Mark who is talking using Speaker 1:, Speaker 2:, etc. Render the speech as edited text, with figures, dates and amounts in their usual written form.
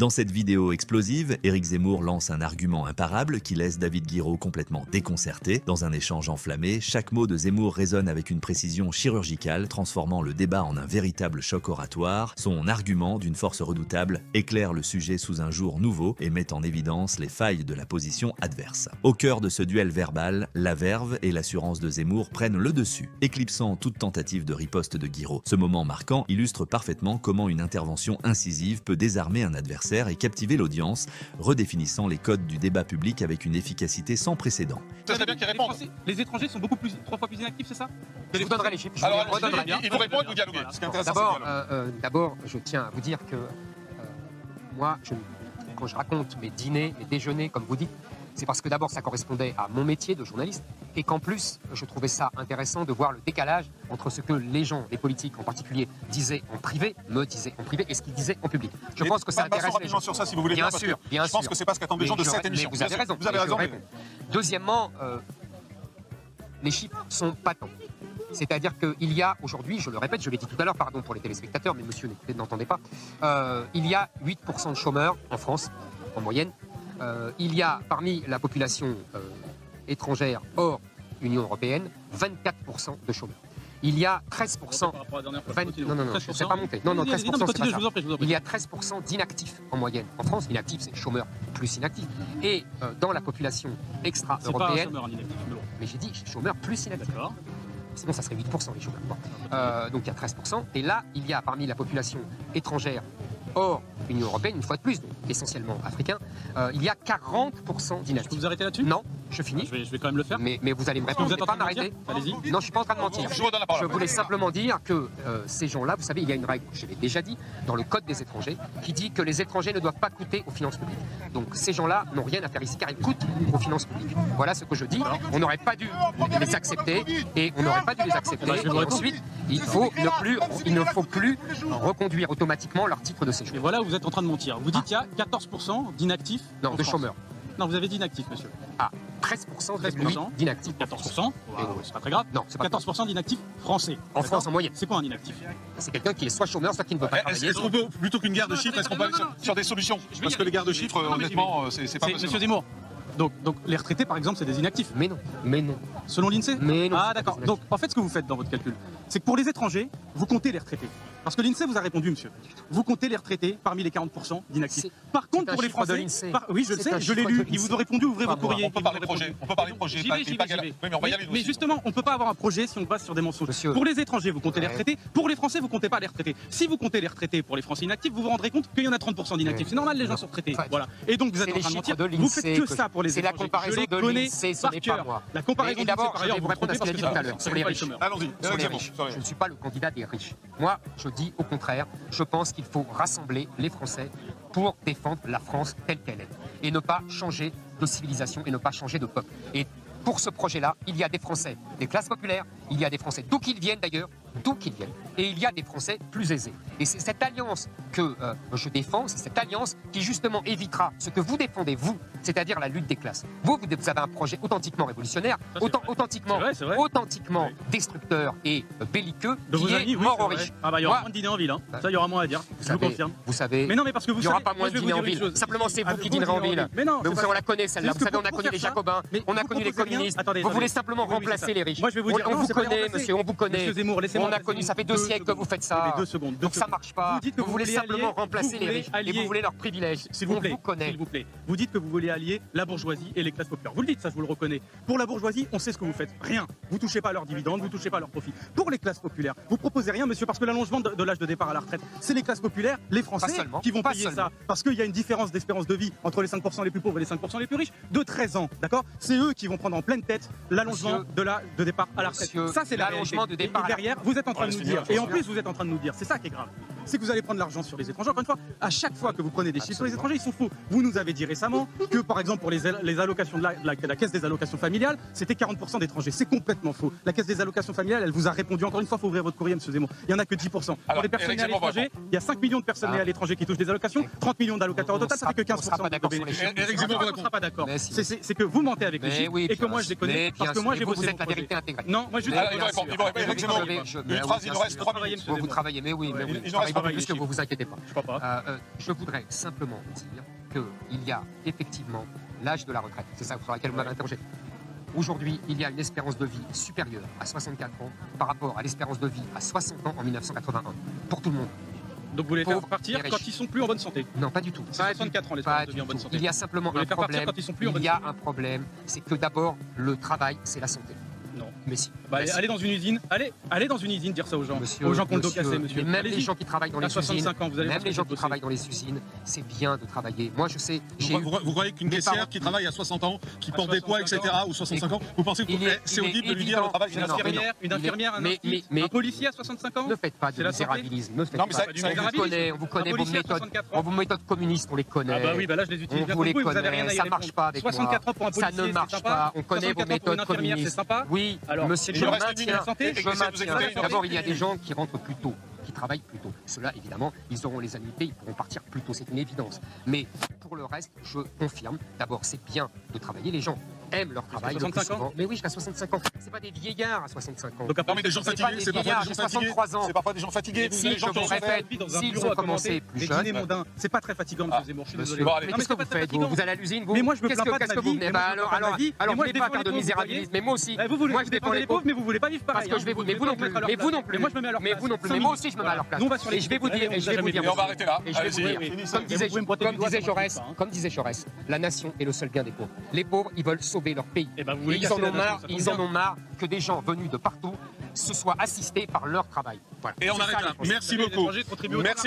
Speaker 1: Dans cette vidéo explosive, Éric Zemmour lance un argument imparable qui laisse David Guiraud complètement déconcerté. Dans un échange enflammé, chaque mot de Zemmour résonne avec une précision chirurgicale, transformant le débat en un véritable choc oratoire. Son argument, d'une force redoutable, éclaire le sujet sous un jour nouveau et met en évidence les failles de la position adverse. Au cœur de ce duel verbal, la verve et l'assurance de Zemmour prennent le dessus, éclipsant toute tentative de riposte de Guiraud. Ce moment marquant illustre parfaitement comment une intervention incisive peut désarmer un adversaire et captiver l'audience, redéfinissant les codes du débat public avec une efficacité sans précédent.
Speaker 2: Ça serait bien qu'ils répondent.
Speaker 3: Les étrangers sont trois fois plus inactifs, c'est ça?
Speaker 4: Je vous donnerai les chiffres.
Speaker 2: Alors, ils vous répondent, vous dialoguez. Ce qui est intéressant,
Speaker 4: D'abord, je tiens à vous dire que moi, quand je raconte mes dîners, mes déjeuners, comme vous dites, c'est parce que d'abord ça correspondait à mon métier de journaliste et qu'en plus je trouvais ça intéressant de voir le décalage entre ce que les gens, les politiques en particulier, disaient en privé, me disaient en privé et ce qu'ils disaient en public. Je pense que ça intéresse les gens.
Speaker 2: sur ça si vous voulez bien sûr. Je pense que c'est pas ce qu'attendent les gens de cette émission.
Speaker 4: Vous avez raison.
Speaker 2: Vous avez raison.
Speaker 4: Deuxièmement, les chiffres sont patents. C'est-à-dire qu'il y a aujourd'hui, je le répète, je l'ai dit tout à l'heure, pardon pour les téléspectateurs, mais monsieur n'entendait pas, il y a 8% de chômeurs en France, en moyenne. Il y a parmi la population étrangère hors Union européenne 24% de chômeurs. Il y a 13%. Non, c'est pas monté. Non, 13%, c'est pas ça. Il y a 13% d'inactifs en moyenne. En France, inactifs, c'est chômeurs plus inactifs. Et dans la population extra-européenne. Mais j'ai dit chômeurs plus inactifs. Sinon, ça serait 8% les chômeurs. Bon. Donc il y a 13%. Et là, il y a parmi la population étrangère hors Union européenne, une fois de plus, donc essentiellement africain, il y a 40% d'inactifs.
Speaker 3: Je peux vous arrêter là-dessus?
Speaker 4: Non, je finis.
Speaker 3: Je vais quand même le faire.
Speaker 4: Mais vous allez me répondre,
Speaker 3: vous êtes en train de
Speaker 4: m'arrêter.
Speaker 3: Allez-y.
Speaker 4: Non, je ne suis pas en train de mentir. Je voulais simplement dire que ces gens-là, vous savez, il y a une règle, je l'ai déjà dit, dans le Code des étrangers, qui dit que les étrangers ne doivent pas coûter aux finances publiques. Donc ces gens-là n'ont rien à faire ici, car ils coûtent aux finances publiques. Voilà ce que je dis. On n'aurait pas dû les accepter, et on n'aurait pas dû les accepter. Et ensuite, il ne faut plus reconduire automatiquement leur titre de séjour.
Speaker 3: Et voilà où vous êtes en train de mentir. Vous dites qu'il y a 14% d'inactifs.
Speaker 4: Non, de chômeurs.
Speaker 3: Non, vous avez dit inactifs, monsieur.
Speaker 4: Ah, 13% d'inactifs.
Speaker 3: 14%, c'est pas très grave.
Speaker 4: Non, c'est pas
Speaker 3: 14% d'inactifs français.
Speaker 4: En France, en moyenne.
Speaker 3: C'est quoi un inactif?
Speaker 4: C'est quelqu'un qui est soit chômeur, soit qui ne veut pas travailler.
Speaker 2: Est-ce qu'on peut, plutôt qu'une guerre de chiffres, est-ce qu'on peut aller sur des solutions? Parce que les guerres de chiffres, honnêtement, c'est pas possible.
Speaker 3: Monsieur Zemmour, donc les retraités, par exemple, c'est des inactifs.
Speaker 4: Mais non.
Speaker 3: Selon l'INSEE?
Speaker 4: Mais non.
Speaker 3: Ah, d'accord. Donc, en fait, ce que vous faites dans votre calcul, c'est que pour les étrangers, vous comptez les retraités. Parce que l'INSEE vous a répondu, monsieur. Vous comptez les retraités parmi les 40% d'inactifs. Par contre, pour les Français, oui, je le sais, je l'ai lu. Il vous a répondu, ouvrez vos courriers.
Speaker 2: On peut parler projet.
Speaker 3: J'y vais. Mais justement, on ne peut pas avoir un projet si on base sur des mensonges. Pour les étrangers, vous comptez les retraités. Pour les Français, vous ne comptez pas les retraités. Si vous comptez les retraités pour les Français inactifs, vous vous rendrez compte qu'il y en a 30% d'inactifs. C'est normal, les gens sont retraités. Voilà. Et donc, vous êtes en train de mentir. Vous faites que ça pour les étrangers.
Speaker 4: C'est la comparaison de l'INSEE, ce n'est pas moi.
Speaker 3: La comparaison
Speaker 4: d'abord, je vais vous répondre à ce qu'il a dit tout à l'heure sur les riches.
Speaker 2: Allons-y.
Speaker 4: Sur les riches. Je ne suis pas le candidat des riches. Moi, je dis au contraire, je pense qu'il faut rassembler les Français pour défendre la France telle qu'elle est et ne pas changer de civilisation et ne pas changer de peuple. Et pour ce projet-là, il y a des Français des classes populaires, il y a des Français d'où qu'ils viennent d'ailleurs, et il y a des Français plus aisés. Et c'est cette alliance que je défends, c'est cette alliance qui justement évitera ce que vous défendez, vous, c'est-à-dire la lutte des classes. Vous avez un projet authentiquement révolutionnaire, authentiquement destructeur et belliqueux, qui est mort aux riches.
Speaker 3: Ah bah il y aura moins de dîner en ville, ça il y aura moins à dire, je vous confirme.
Speaker 4: Vous savez,
Speaker 3: mais non, mais parce que vous
Speaker 4: il n'y aura pas moins de dîner en ville, simplement c'est vous qui dînerez en ville. Mais non, on la connaît celle-là, vous savez, on a connu les Jacobins, on a connu les communistes, vous voulez simplement remplacer les riches.
Speaker 3: Moi je vais vous dire,
Speaker 4: on vous connaît monsieur, on vous connaît. On a connu, ça fait 2 siècles que vous faites ça. Donc ça marche pas. Vous voulez simplement remplacer les riches et vous voulez leurs privilèges.
Speaker 3: S'il vous plaît. Vous dites que vous voulez allier la bourgeoisie et les classes populaires. Vous le dites, ça je vous le reconnais. Pour la bourgeoisie, on sait ce que vous faites. Rien. Vous touchez pas à leurs dividendes, vous touchez pas à leurs profits. Pour les classes populaires, vous proposez rien, monsieur, parce que l'allongement de l'âge de départ à la retraite, c'est les classes populaires, les Français qui vont payer ça. Parce qu'il y a une différence d'espérance de vie entre les 5% les plus pauvres et les 5% les plus riches de 13 ans. D'accord? C'est eux qui vont prendre en pleine tête l'allongement de l'âge de départ à la retraite. Ça, c'est l'allongement de départ. Et derrière, vous êtes en train de nous dire, et en plus, vous êtes en train de nous dire, c'est ça qui est grave, c'est que vous allez prendre l'argent sur les étrangers. Encore une fois, à chaque fois que vous prenez des chiffres sur les étrangers, ils sont faux. Vous nous avez dit récemment que, par exemple, pour les allocations de la caisse des allocations familiales, c'était 40% d'étrangers. C'est complètement faux. La caisse des allocations familiales, elle vous a répondu. Encore une fois, il faut ouvrir votre courrier, monsieur Zemmour. Il n'y en a que 10%. Pour les personnes nées à l'étranger, il y a 5 millions de personnes nées à l'étranger qui touchent des allocations, 30 millions d'allocataires au total, ça fait que 15% de bénéficiaires. On ne sera pas d'accord. C'est que vous mentez avec les chiffres et que moi je les connais parce que moi j'ai bossé mon projet. Non, moi je
Speaker 2: il nous reste 3 minutes.
Speaker 4: Vous travaillez, mais oui, il nous reste comprends
Speaker 3: pareil,
Speaker 4: plus
Speaker 3: les
Speaker 4: que vous, vous inquiétez pas.
Speaker 3: Je crois pas.
Speaker 4: Je voudrais simplement dire qu'il y a effectivement l'âge de la retraite. C'est ça sur laquelle vous m'avez interrogé. Aujourd'hui, il y a une espérance de vie supérieure à 64 ans par rapport à l'espérance de vie à 60 ans en 1981. Pour tout le monde.
Speaker 3: Donc vous voulez faire
Speaker 4: pauvres
Speaker 3: partir
Speaker 4: et riches.
Speaker 3: quand ils sont plus en bonne santé.
Speaker 4: Non, pas du tout.
Speaker 3: C'est 64 ans
Speaker 4: Pas
Speaker 3: l'espérance de
Speaker 4: du
Speaker 3: vie en bonne
Speaker 4: tout.
Speaker 3: santé.
Speaker 4: Il y a simplement
Speaker 3: Vous voulez
Speaker 4: un
Speaker 3: faire partir
Speaker 4: problème.
Speaker 3: quand ils sont plus en bonne
Speaker 4: Il y a
Speaker 3: santé.
Speaker 4: un problème, c'est que d'abord, le travail, c'est la santé.
Speaker 3: Non.
Speaker 4: Mais si.
Speaker 3: Bah,
Speaker 4: Mais si.
Speaker 3: allez dans une usine, allez dans une usine dire ça aux gens,
Speaker 4: Monsieur,
Speaker 3: aux gens qui ont le dos
Speaker 4: monsieur,
Speaker 3: cassé, monsieur.
Speaker 4: mais même
Speaker 3: Allez-y.
Speaker 4: les gens qui travaillent dans
Speaker 3: À
Speaker 4: les usines,
Speaker 3: 65 ans, vous allez
Speaker 4: même
Speaker 3: voir
Speaker 4: les
Speaker 3: ce
Speaker 4: gens
Speaker 3: que
Speaker 4: qui
Speaker 3: vous
Speaker 4: travaillent dans les usines, c'est bien de travailler. Moi, je sais, j'ai eu
Speaker 2: Vous croyez qu'une
Speaker 4: mes
Speaker 2: caissière
Speaker 4: parents-
Speaker 2: qui travaille à 60 ans, qui
Speaker 3: À
Speaker 2: porte des poids, etc.,
Speaker 3: 65 ans,
Speaker 2: ou 65 ans, vous pensez que
Speaker 4: il est-
Speaker 2: c'est
Speaker 4: il est
Speaker 2: audible de lui dire
Speaker 4: évident-
Speaker 2: le travail, c'est
Speaker 3: Une
Speaker 2: la
Speaker 4: Non,
Speaker 2: santé?
Speaker 3: infirmière,
Speaker 4: mais
Speaker 3: une infirmière, un
Speaker 4: mais-
Speaker 3: artiste,
Speaker 4: mais-
Speaker 3: un policier à 65 ans.
Speaker 4: Ne faites pas
Speaker 3: C'est
Speaker 4: de
Speaker 3: la santé.
Speaker 4: misérabilisme. Ne faites
Speaker 2: Non, mais
Speaker 4: pas.
Speaker 2: ça-
Speaker 3: Pas du
Speaker 2: ça-
Speaker 4: On vous
Speaker 3: misérabilisme.
Speaker 4: connaît, on vous connaît
Speaker 3: Un
Speaker 4: vos
Speaker 3: policier à
Speaker 4: méthodes.
Speaker 3: 64
Speaker 4: On
Speaker 3: ans.
Speaker 4: vos méthodes communistes, on les connaît.
Speaker 3: Ah bah oui, bah là je les utilise
Speaker 4: On
Speaker 3: bien
Speaker 4: vous
Speaker 3: comme
Speaker 4: les
Speaker 3: vous et vous avez
Speaker 4: connaît,
Speaker 3: rien à y
Speaker 4: ça
Speaker 3: répondre.
Speaker 4: marche pas avec moi.
Speaker 3: 64 ans pour un
Speaker 4: Ça
Speaker 3: policier,
Speaker 4: ne
Speaker 3: c'est
Speaker 4: marche
Speaker 3: sympa.
Speaker 4: pas. On connaît
Speaker 3: 64
Speaker 4: vos
Speaker 3: ans pour une
Speaker 4: méthodes
Speaker 3: infirmière,
Speaker 4: communistes.
Speaker 3: c'est sympa.
Speaker 4: Oui,
Speaker 3: Alors,
Speaker 4: monsieur,
Speaker 3: c'est
Speaker 4: je
Speaker 3: le reste
Speaker 2: du
Speaker 4: maintiens.
Speaker 2: santé,
Speaker 4: Je
Speaker 2: et que ça vous
Speaker 4: maintiens.
Speaker 2: explique.
Speaker 4: D'abord, il y a des gens qui rentrent plus tôt, qui travaillent plus tôt. Ceux-là, évidemment, ils auront les annuités, ils pourront partir plus tôt, c'est une évidence. Mais pour le reste, je confirme. D'abord, c'est bien de travailler. Les gens aiment leur travail. le plus
Speaker 3: 65 ans.
Speaker 4: souvent. Mais oui, jusqu'à 65 ans. C'est pas des vieillards à 65 ans.
Speaker 3: Donc
Speaker 2: Non, mais des gens
Speaker 4: C'est pas
Speaker 2: fatigués,
Speaker 4: des
Speaker 2: c'est parfois
Speaker 4: vieillards,
Speaker 2: des gens
Speaker 4: j'ai
Speaker 2: fatigués.
Speaker 4: 63 ans.
Speaker 2: C'est parfois des gens fatigués.
Speaker 4: Si,
Speaker 2: des gens
Speaker 4: je
Speaker 2: qui
Speaker 4: vous
Speaker 2: ont
Speaker 4: répète,
Speaker 3: dans un
Speaker 4: s'ils
Speaker 3: bureau
Speaker 4: ont
Speaker 3: à
Speaker 4: commencé
Speaker 3: commenter
Speaker 4: plus
Speaker 3: des
Speaker 4: jeunes.
Speaker 3: dîners mondains, c'est pas très fatigant, monsieur Zemmour, je suis
Speaker 2: monsieur,
Speaker 3: désolé.
Speaker 2: bon, allez.
Speaker 4: Mais
Speaker 3: Non,
Speaker 4: qu'est-ce
Speaker 3: c'est
Speaker 4: que
Speaker 3: pas
Speaker 4: vous
Speaker 3: très
Speaker 4: faites, vous
Speaker 3: fatigant.
Speaker 4: Vous allez à l'usine, vous
Speaker 3: Mais moi, je me
Speaker 4: Qu'est-ce
Speaker 3: plains
Speaker 4: que-
Speaker 3: pas de
Speaker 4: qu'est-ce
Speaker 3: ma
Speaker 4: que vous
Speaker 3: vie,
Speaker 4: venez
Speaker 3: mais
Speaker 4: Bah
Speaker 3: moi, je me plains pas de ma vie,
Speaker 4: alors
Speaker 3: mais moi,
Speaker 4: je
Speaker 3: je
Speaker 4: vais pas
Speaker 3: défends
Speaker 4: faire de
Speaker 3: les pauvres,
Speaker 4: misérabilisme.
Speaker 3: vous
Speaker 4: Mais moi aussi.
Speaker 3: voyez. Vous
Speaker 4: Moi, je défends les pauvres.
Speaker 3: mais vous voulez pas vivre pareil.
Speaker 4: Parce que je vais vous, mais vous non plus, mais vous non plus,
Speaker 3: Mais moi, je me mets à leur
Speaker 4: mais
Speaker 3: place.
Speaker 4: vous non plus,
Speaker 3: Cinq
Speaker 4: mais moi
Speaker 3: minutes.
Speaker 4: aussi je me mets à leur place.
Speaker 3: Nous, on va sur les
Speaker 4: Et je vais vous dire, et je vais vous dire,
Speaker 2: Et on va arrêter là.
Speaker 4: et je vais vous dire,
Speaker 2: Allez-y.
Speaker 4: comme disait Jaurès, la nation est le seul bien des pauvres. Les pauvres, ils veulent sauver leur pays.
Speaker 3: Eh ben, vous
Speaker 4: Et
Speaker 3: voulez
Speaker 4: ils
Speaker 3: casser
Speaker 4: en
Speaker 3: la
Speaker 4: ont
Speaker 3: nation,
Speaker 4: marre,
Speaker 3: ça tombe
Speaker 4: ils en
Speaker 3: bien.
Speaker 4: ont marre que des gens venus de partout se soient assistés par leur travail. Voilà.
Speaker 2: Et on
Speaker 4: C'est
Speaker 2: arrête
Speaker 4: ça,
Speaker 2: là.
Speaker 4: les Français.
Speaker 2: Merci
Speaker 3: Les
Speaker 2: beaucoup.
Speaker 3: étrangers contribuent au
Speaker 2: Merci.